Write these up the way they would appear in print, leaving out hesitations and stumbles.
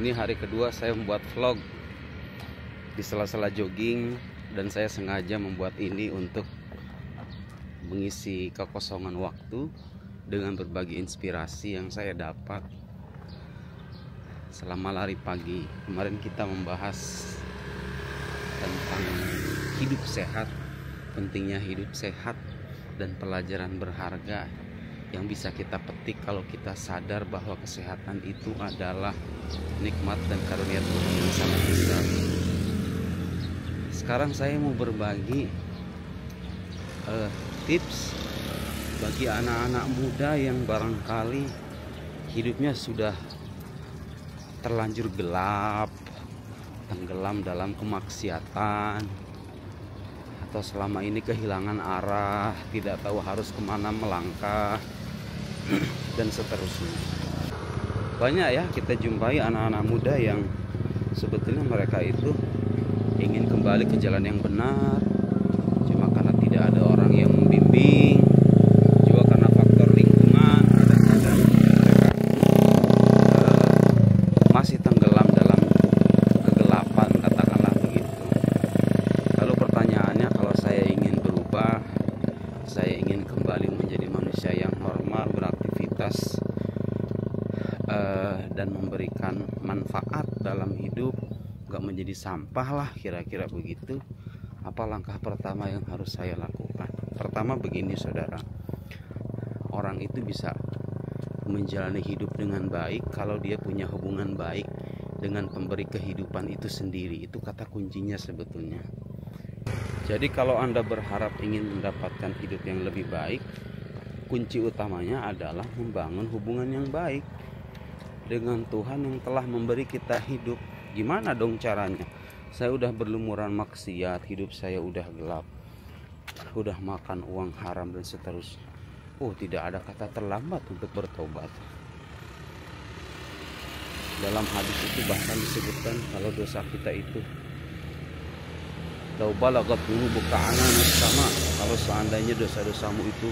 Ini hari kedua saya membuat vlog di sela-sela jogging, dan saya sengaja membuat ini untuk mengisi kekosongan waktu dengan berbagi inspirasi yang saya dapat selama lari pagi. Kemarin kita membahas tentang hidup sehat, pentingnya hidup sehat, dan pelajaran berharga yang bisa kita petik kalau kita sadar bahwa kesehatan itu adalah nikmat dan karunia Tuhan yang sangat besar. Sekarang saya mau berbagi tips bagi anak-anak muda yang barangkali hidupnya sudah terlanjur gelap, tenggelam dalam kemaksiatan, atau selama ini kehilangan arah, tidak tahu harus kemana melangkah, dan seterusnya. Banyak ya kita jumpai anak-anak muda yang sebetulnya mereka itu ingin kembali ke jalan yang benar, cuma karena tidak ada orang yang membimbing, juga karena faktor lingkungan, kadang-kadang masih tenggelam dalam kegelapan, katakanlah begitu. Lalu pertanyaannya, kalau saya ingin berubah, saya ingin kembali menjadi manusia yang normal, beraktivitas dan memberikan manfaat dalam hidup, gak menjadi sampah lah, kira-kira begitu. Apa langkah pertama yang harus saya lakukan? Pertama begini saudara, orang itu bisa menjalani hidup dengan baik kalau dia punya hubungan baik dengan pemberi kehidupan itu sendiri. Itu kata kuncinya sebetulnya. Jadi kalau Anda berharap ingin mendapatkan hidup yang lebih baik, kunci utamanya adalah membangun hubungan yang baik dengan Tuhan yang telah memberi kita hidup. Gimana dong caranya? Saya udah berlumuran maksiat, hidup saya udah gelap, udah makan uang haram dan seterusnya. Tidak ada kata terlambat untuk bertobat. Dalam hadis itu bahkan disebutkan kalau dosa kita itu taubalagat dulu buka ananas sama, kalau seandainya dosa-dosamu itu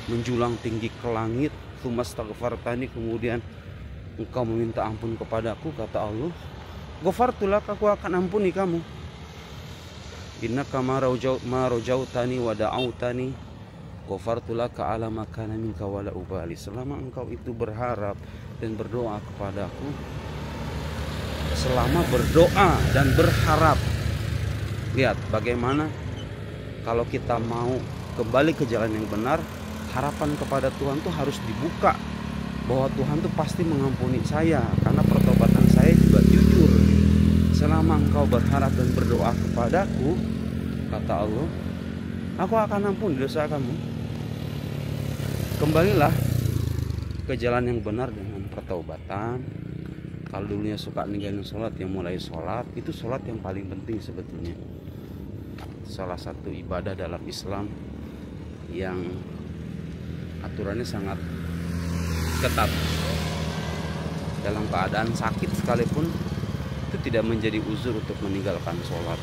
menjulang tinggi ke langit, tumastaghfartani, kemudian engkau meminta ampun kepadaku, kata Allah, ghafartulak, aku akan ampuni kamu. Innaka ma rajautani wa da'autani ghafartulaka ala ma kana minka wala ubali. Selama engkau itu berharap dan berdoa kepadaku, selama berdoa dan berharap. Lihat bagaimana kalau kita mau kembali ke jalan yang benar, harapan kepada Tuhan tuh harus dibuka, bahwa Tuhan tuh pasti mengampuni saya karena pertobatan saya juga jujur. Selama engkau berharap dan berdoa kepadaku, kata Allah, aku akan ampuni dosa kamu. Kembalilah ke jalan yang benar dengan pertobatan. Kalau dulunya suka ninggalin sholat, yang mulai sholat. Itu sholat yang paling penting sebetulnya. Salah satu ibadah dalam Islam yang aturannya sangat ketat. Dalam keadaan sakit sekalipun itu tidak menjadi uzur untuk meninggalkan sholat.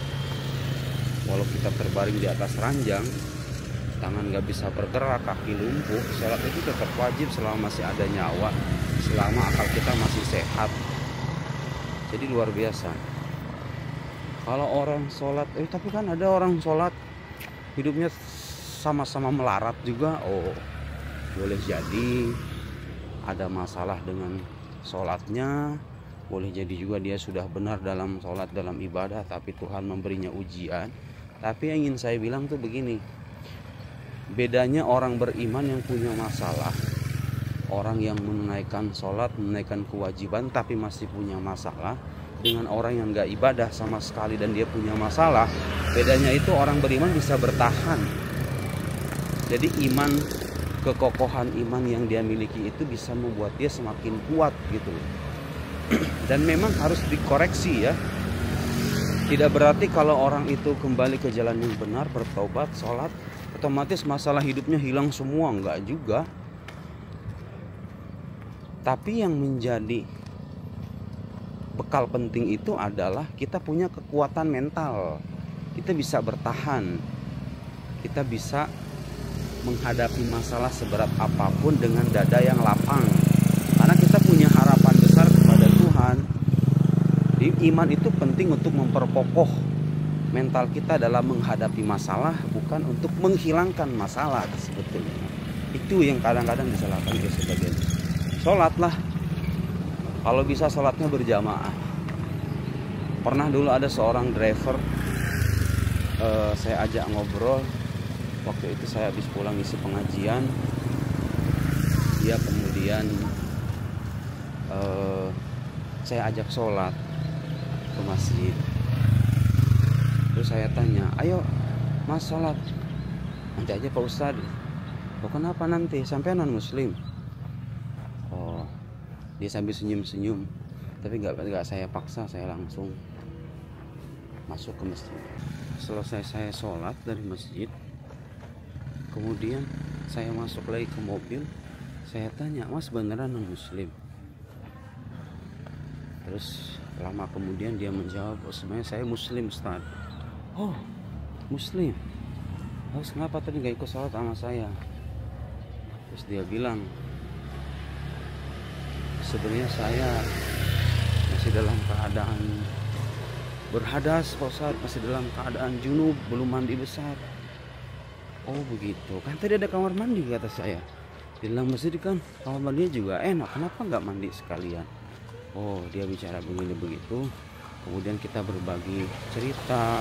Walau kita terbaring di atas ranjang, tangan gak bisa bergerak, kaki lumpuh, sholat itu tetap wajib selama masih ada nyawa, selama akal kita masih sehat. Jadi luar biasa. Kalau orang sholat, tapi kan ada orang sholat hidupnya sama-sama melarat juga. Boleh jadi ada masalah dengan sholatnya, boleh jadi juga dia sudah benar dalam sholat, dalam ibadah, tapi Tuhan memberinya ujian. Tapi yang ingin saya bilang tuh begini, bedanya orang beriman yang punya masalah, orang yang menunaikan sholat, menunaikan kewajiban tapi masih punya masalah, dengan orang yang gak ibadah sama sekali dan dia punya masalah. Bedanya itu orang beriman bisa bertahan. Jadi iman, kekokohan iman yang dia miliki itu bisa membuat dia semakin kuat gitu. Dan memang harus dikoreksi ya. Tidak berarti kalau orang itu kembali ke jalan yang benar, bertobat, sholat, otomatis masalah hidupnya hilang semua. Enggak juga. Tapi yang menjadi bekal penting itu adalah kita punya kekuatan mental. Kita bisa bertahan. Kita bisa menghadapi masalah seberat apapun dengan dada yang lapang. Karena kita punya harapan besar kepada Tuhan. Iman itu penting untuk memperkokoh mental kita dalam menghadapi masalah, bukan untuk menghilangkan masalah sebetulnya. Itu yang kadang-kadang disalahkan ke sebagian. Sholatlah, kalau bisa sholatnya berjamaah. Pernah dulu ada seorang driver, saya ajak ngobrol. Waktu itu saya habis pulang isi pengajian, dia kemudian saya ajak sholat ke masjid. Terus saya tanya, ayo mas sholat. Nanti aja Pak Ustadz. Oh kenapa nanti? Sampai non muslim. Oh, dia sambil senyum-senyum. Tapi nggak saya paksa, saya langsung masuk ke masjid. Selesai saya sholat dari masjid, kemudian saya masuk lagi ke mobil. Saya tanya, mas beneran non muslim? Terus lama kemudian dia menjawab, oh sebenarnya saya muslim Ustaz. Oh muslim, terus kenapa tadi gak ikut sholat sama saya? Terus dia bilang, sebenarnya saya masih dalam keadaan berhadas Pak Ustaz, masih dalam keadaan junub, belum mandi besar. Oh begitu, kan tadi ada kamar mandi kata saya. Di dalam masjid kan kamar mandinya juga enak, kenapa nggak mandi sekalian? Oh dia bicara begini begitu. Kemudian kita berbagi cerita.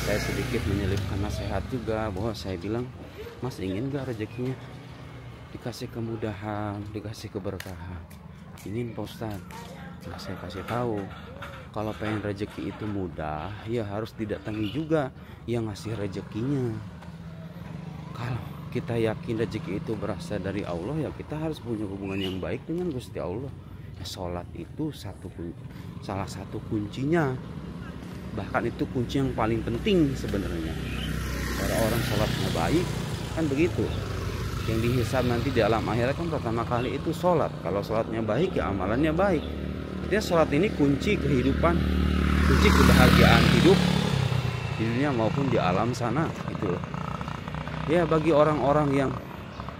Saya sedikit menyelipkan nasihat juga, bahwa saya bilang, mas ingin gak rezekinya dikasih kemudahan, dikasih keberkahan? Ingin Pak Ustaz. Nah, saya kasih tahu, kalau pengen rezeki itu mudah, ya harus didatangi juga yang ngasih rezekinya. Kalau kita yakin rezeki itu berasal dari Allah, ya kita harus punya hubungan yang baik dengan Gusti Allah. Ya, sholat itu salah satu kuncinya, bahkan itu kunci yang paling penting sebenarnya. Kalau orang sholatnya baik, kan begitu, yang dihisab nanti di alam akhirat kan pertama kali itu sholat. Kalau sholatnya baik, ya amalannya baik. Jadi sholat ini kunci kehidupan, kunci kebahagiaan hidup di dunia maupun di alam sana gitu loh. Ya bagi orang-orang yang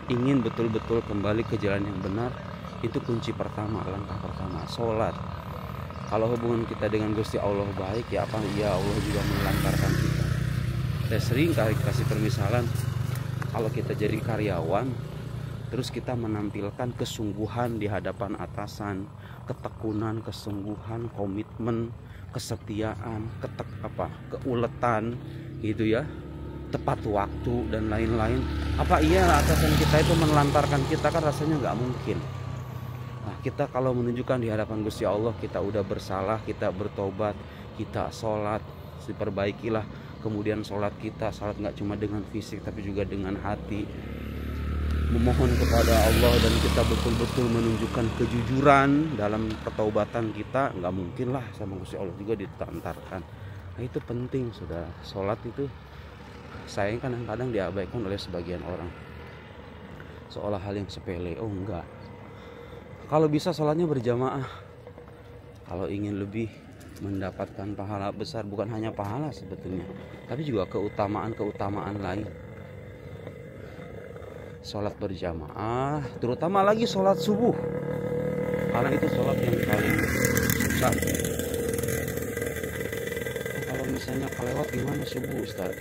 ingin betul-betul kembali ke jalan yang benar, itu kunci pertama, langkah pertama, sholat. Kalau hubungan kita dengan Gusti Allah baik, ya apa ya Allah juga melantarkan kita. Saya sering kasih permisalan, kalau kita jadi karyawan, terus kita menampilkan kesungguhan di hadapan atasan, ketekunan, kesungguhan, komitmen, kesetiaan, keuletan, gitu ya, tepat waktu dan lain-lain. Apa iya atasan kita itu menelantarkan kita? Kan rasanya nggak mungkin. Nah, kita kalau menunjukkan di hadapan Gusti Allah kita udah bersalah, kita bertobat, kita sholat, diperbaikilah. Kemudian sholat kita, sholat nggak cuma dengan fisik tapi juga dengan hati, memohon kepada Allah, dan kita betul-betul menunjukkan kejujuran dalam pertaubatan kita. Nggak mungkin lah sama Gusti Allah juga ditelantarkan. Nah itu penting saudara. Sholat itu sayang kadang-kadang diabaikan oleh sebagian orang, seolah hal yang sepele. Oh enggak, kalau bisa sholatnya berjamaah. Kalau ingin lebih mendapatkan pahala besar, bukan hanya pahala sebetulnya, tapi juga keutamaan lain. Sholat berjamaah, terutama lagi sholat subuh, karena itu sholat yang paling susah. Kalau misalnya kelewat gimana subuh Ustaz?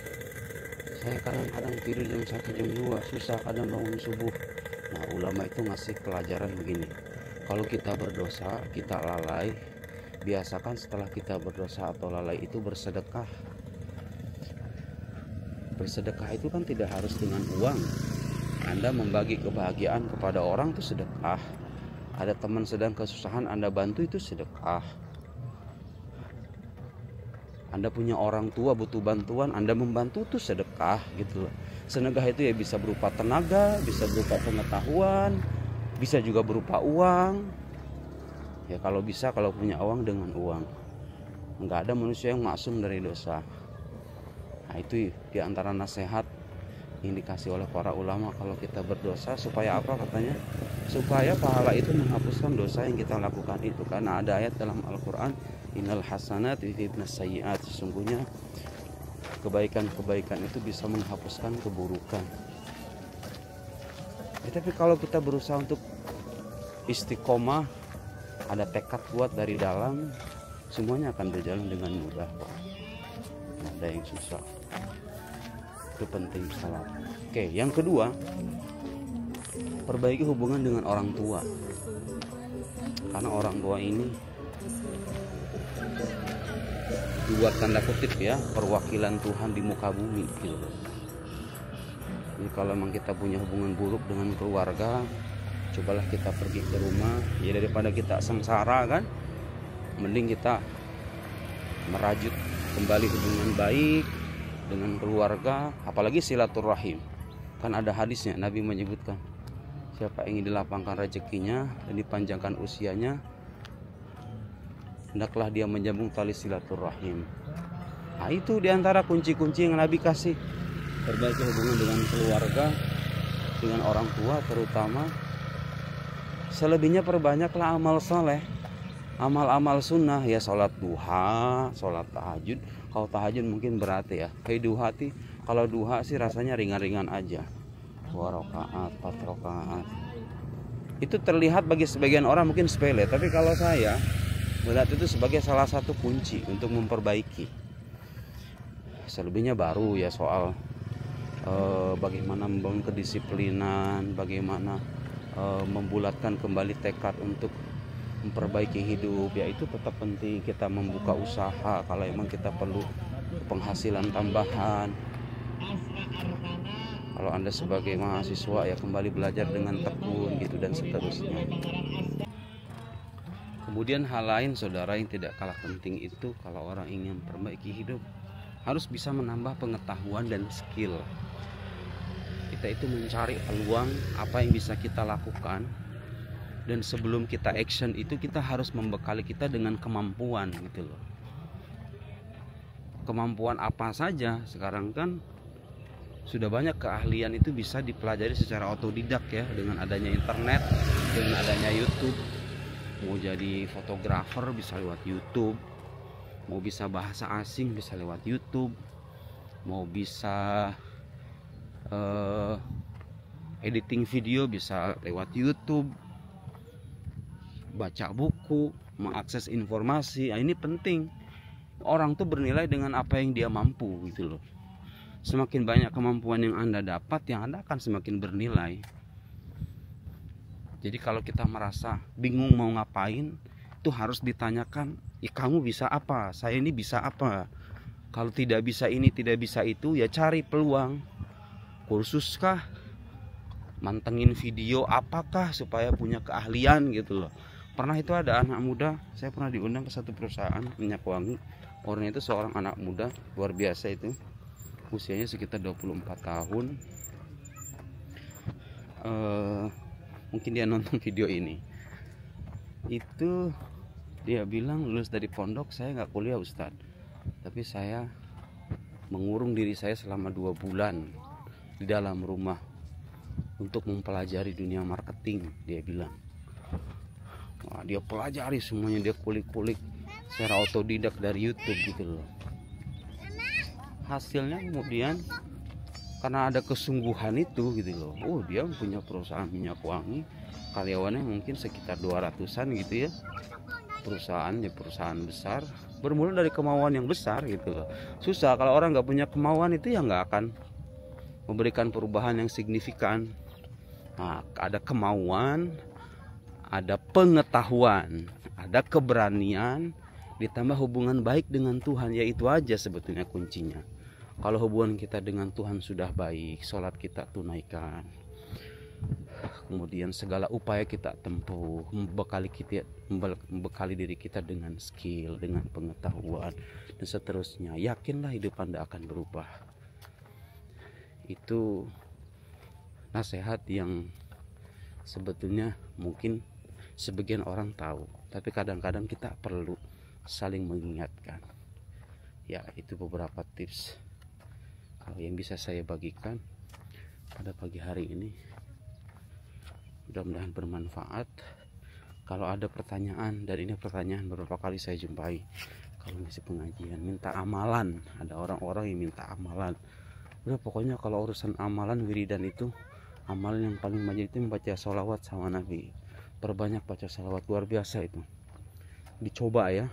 Saya kadang-kadang tidur jam 1 jam 2, susah kadang bangun subuh. Nah ulama itu ngasih pelajaran begini, kalau kita berdosa, kita lalai, biasakan setelah kita berdosa atau lalai itu bersedekah. Bersedekah itu kan tidak harus dengan uang. Anda membagi kebahagiaan kepada orang itu sedekah. Ada teman sedang kesusahan Anda bantu, itu sedekah. Anda punya orang tua butuh bantuan, Anda membantu, itu sedekah gitu loh. Sedekah itu ya bisa berupa tenaga, bisa berupa pengetahuan, bisa juga berupa uang. Ya kalau bisa, kalau punya uang dengan uang. Enggak ada manusia yang maksum dari dosa. Nah itu di antara nasihat yang dikasih oleh para ulama kalau kita berdosa. Supaya apa katanya? Supaya pahala itu menghapuskan dosa yang kita lakukan itu. Karena ada ayat dalam Al-Quran, innal hasanat yudhibnas sayyi'at, sesungguhnya kebaikan-kebaikan itu bisa menghapuskan keburukan. Ya, tapi kalau kita berusaha untuk istiqomah, ada tekad kuat dari dalam, semuanya akan berjalan dengan mudah kok. Nggak ada yang susah. Itu penting salat. Oke, yang kedua, perbaiki hubungan dengan orang tua. Karena orang tua ini buat tanda kutip ya, perwakilan Tuhan di muka bumi gitu. Jadi kalau memang kita punya hubungan buruk dengan keluarga, cobalah kita pergi ke rumah. Ya daripada kita sengsara kan, mending kita merajut kembali hubungan baik dengan keluarga, apalagi silaturahim. Kan ada hadisnya, Nabi menyebutkan, siapa ingin dilapangkan rezekinya dan dipanjangkan usianya, hendaklah dia menyambung tali silaturahim. Nah, itu diantara kunci-kunci yang Nabi kasih. Perbaiki hubungan dengan keluarga, dengan orang tua terutama. Selebihnya perbanyaklah amal soleh, amal-amal sunnah ya, sholat duha, sholat tahajud. Kalau tahajud mungkin berat ya, kayak duha sih. Kalau duha sih rasanya ringan-ringan aja, 2 rakaat, 4 rakaat. Itu terlihat bagi sebagian orang mungkin sepele, tapi kalau saya melihat itu sebagai salah satu kunci untuk memperbaiki. Selebihnya baru ya soal bagaimana membangun kedisiplinan, bagaimana membulatkan kembali tekad untuk memperbaiki hidup, ya itu tetap penting. Kita membuka usaha kalau memang kita perlu penghasilan tambahan. Kalau Anda sebagai mahasiswa ya kembali belajar dengan tekun gitu dan seterusnya. Kemudian hal lain saudara yang tidak kalah penting itu, kalau orang ingin memperbaiki hidup harus bisa menambah pengetahuan dan skill. Kita itu mencari peluang apa yang bisa kita lakukan, dan sebelum kita action itu kita harus membekali kita dengan kemampuan gitu loh. Kemampuan apa saja sekarang kan sudah banyak keahlian itu bisa dipelajari secara otodidak ya, dengan adanya internet, dengan adanya YouTube. Mau jadi fotografer bisa lewat YouTube, mau bisa bahasa asing bisa lewat YouTube, mau bisa editing video bisa lewat YouTube, baca buku, mengakses informasi. Nah, ini penting. Orang tuh bernilai dengan apa yang dia mampu gitu loh. Semakin banyak kemampuan yang Anda dapat, yang Anda akan semakin bernilai. Jadi kalau kita merasa bingung mau ngapain, itu harus ditanyakan, ya kamu bisa apa? Saya ini bisa apa? Kalau tidak bisa ini, tidak bisa itu, ya cari peluang. Kursus kah? Mantengin video apakah supaya punya keahlian gitu loh. Pernah itu ada anak muda, saya pernah diundang ke satu perusahaan minyak wangi. Orangnya itu seorang anak muda luar biasa itu. Usianya sekitar 24 tahun. Mungkin dia nonton video ini. Itu dia bilang, lulus dari pondok saya nggak kuliah Ustadz, tapi saya mengurung diri saya selama 2 bulan di dalam rumah untuk mempelajari dunia marketing. Dia bilang, wah, dia pelajari semuanya, dia kulik-kulik secara otodidak dari YouTube gitu loh. Hasilnya kemudian karena ada kesungguhan itu gitu loh, oh dia punya perusahaan minyak wangi, karyawannya mungkin sekitar 200-an gitu ya. Perusahaan besar, bermula dari kemauan yang besar gitu loh. Susah kalau orang nggak punya kemauan itu ya nggak akan memberikan perubahan yang signifikan. Nah, ada kemauan, ada pengetahuan, ada keberanian, ditambah hubungan baik dengan Tuhan, yaitu aja sebetulnya kuncinya. Kalau hubungan kita dengan Tuhan sudah baik, sholat kita tunaikan, kemudian segala upaya kita tempuh, membekali diri kita dengan skill, dengan pengetahuan, dan seterusnya, yakinlah hidup Anda akan berubah. Itu nasihat yang sebetulnya mungkin sebagian orang tahu, tapi kadang-kadang kita perlu saling mengingatkan. Ya, itu beberapa tips yang bisa saya bagikan pada pagi hari ini. Mudah-mudahan bermanfaat. Kalau ada pertanyaan, dan ini pertanyaan beberapa kali saya jumpai kalau ngisi pengajian, minta amalan. Ada orang-orang yang minta amalan. Udah pokoknya kalau urusan amalan, wiridan itu, amalan yang paling banyak itu membaca sholawat sama Nabi. Perbanyak baca sholawat, luar biasa itu. Dicoba ya.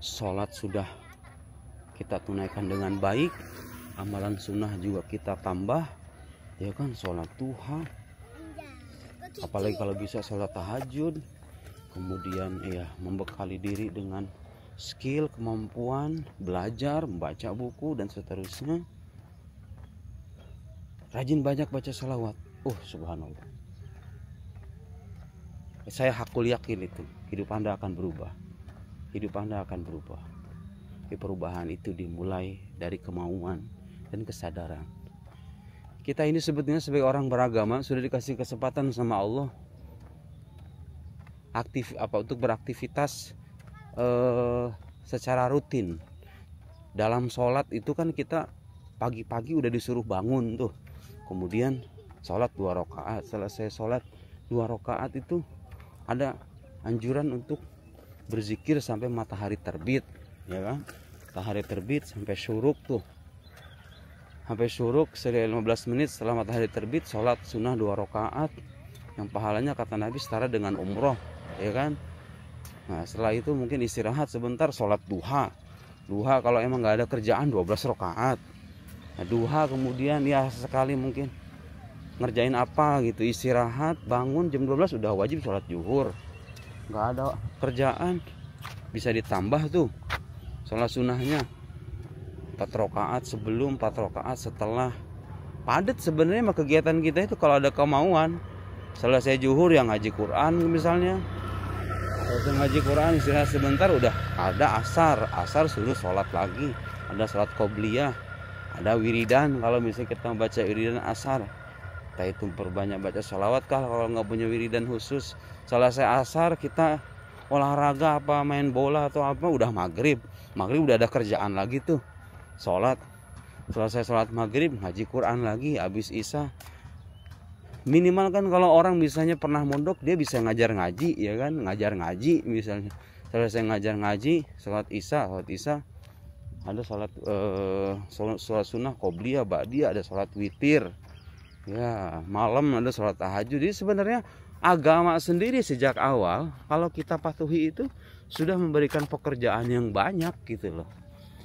sholat sudah kita tunaikan dengan baik, amalan sunnah juga kita tambah, ya kan, sholat duha, apalagi kalau bisa sholat tahajud, kemudian ya membekali diri dengan skill, kemampuan belajar, membaca buku dan seterusnya. Rajin banyak baca salawat. Subhanallah. Saya hakul yakin itu hidup Anda akan berubah. Hidup Anda akan berubah. Tapi perubahan itu dimulai dari kemauan dan kesadaran. Kita ini sebetulnya sebagai orang beragama sudah dikasih kesempatan sama Allah untuk beraktivitas secara rutin. Dalam sholat itu kan kita pagi-pagi udah disuruh bangun tuh, kemudian sholat 2 rakaat. Selesai sholat 2 rakaat itu ada anjuran untuk berzikir sampai matahari terbit, ya kan? Matahari terbit sampai syuruk tuh, sampai syuruk 15 menit setelah matahari terbit sholat sunnah 2 rakaat yang pahalanya kata Nabi setara dengan umroh, ya kan? Nah setelah itu mungkin istirahat sebentar, sholat duha. Duha kalau emang nggak ada kerjaan 12 rakaat. Nah, duha kemudian ya sekali mungkin ngerjain apa gitu, istirahat, bangun jam 12 udah wajib sholat zuhur. Nggak ada kerjaan bisa ditambah tuh sholat sunnahnya 4 rakaat sebelum, 4 rakaat setelah. Padat sebenarnya mah kegiatan kita itu kalau ada kemauan. Selesai zuhur yang ngaji Quran misalnya, selesai ngaji Quran istirahat sebentar udah ada asar suruh sholat lagi, ada sholat qobliyah, ada wiridan. Kalau misalnya kita baca wiridan asar, kita itu perbanyak baca sholawat kah kalau nggak punya wiridan khusus. Selesai asar kita olahraga apa, main bola atau apa, udah maghrib udah ada kerjaan lagi tuh, sholat. Selesai sholat maghrib ngaji Quran lagi, habis isya. Minimal kan kalau orang misalnya pernah mondok dia bisa ngajar ngaji, ya kan, ngajar ngaji misalnya. Selesai ngajar ngaji, sholat isya ada sholat sunnah qobliyah, ba'diyah, ada sholat witir, ya malam ada sholat tahajud. Jadi sebenarnya agama sendiri sejak awal kalau kita patuhi itu sudah memberikan pekerjaan yang banyak gitu loh.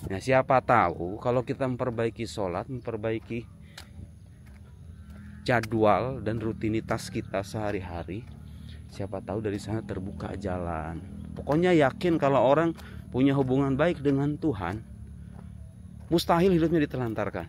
Nah siapa tahu kalau kita memperbaiki sholat, memperbaiki jadwal dan rutinitas kita sehari-hari, siapa tahu dari sana terbuka jalan. Pokoknya yakin kalau orang punya hubungan baik dengan Tuhan, mustahil hidupnya ditelantarkan.